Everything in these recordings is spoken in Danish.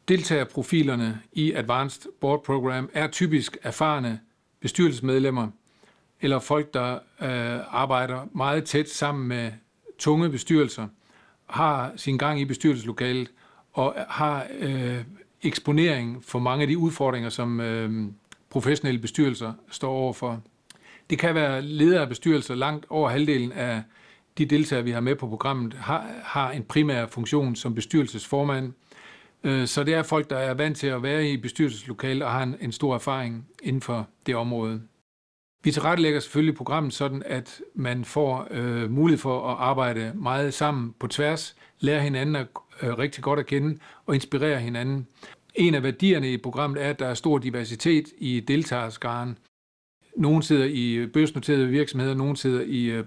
Deltagerprofilerne i Advanced Board Program er typisk erfarne bestyrelsesmedlemmer eller folk, der arbejder meget tæt sammen med tunge bestyrelser, har sin gang i bestyrelseslokalet og har eksponering for mange af de udfordringer, som professionelle bestyrelser står overfor. Det kan være ledere af bestyrelser. Langt over halvdelen af de deltagere, vi har med på programmet, har en primær funktion som bestyrelsesformand. Så det er folk, der er vant til at være i bestyrelseslokalet og har en stor erfaring inden for det område. Vi tilrettelægger selvfølgelig programmet sådan, at man får mulighed for at arbejde meget sammen på tværs, lære hinanden rigtig godt at kende og inspirere hinanden. En af værdierne i programmet er, at der er stor diversitet i deltagerskaren. Nogle sidder i børsnoterede virksomheder, nogle sidder i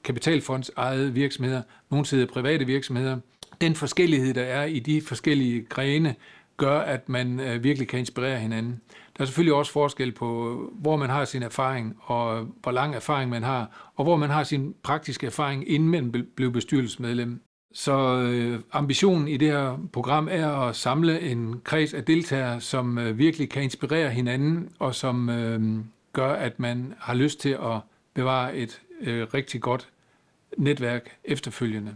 kapitalfondsejede virksomheder, nogle sidder i private virksomheder. Den forskellighed, der er i de forskellige grene, gør, at man virkelig kan inspirere hinanden. Der er selvfølgelig også forskel på, hvor man har sin erfaring, og hvor lang erfaring man har, og hvor man har sin praktiske erfaring, inden man blev bestyrelsesmedlem. Så ambitionen i det her program er at samle en kreds af deltagere, som virkelig kan inspirere hinanden, og som gør, at man har lyst til at bevare et rigtig godt netværk efterfølgende.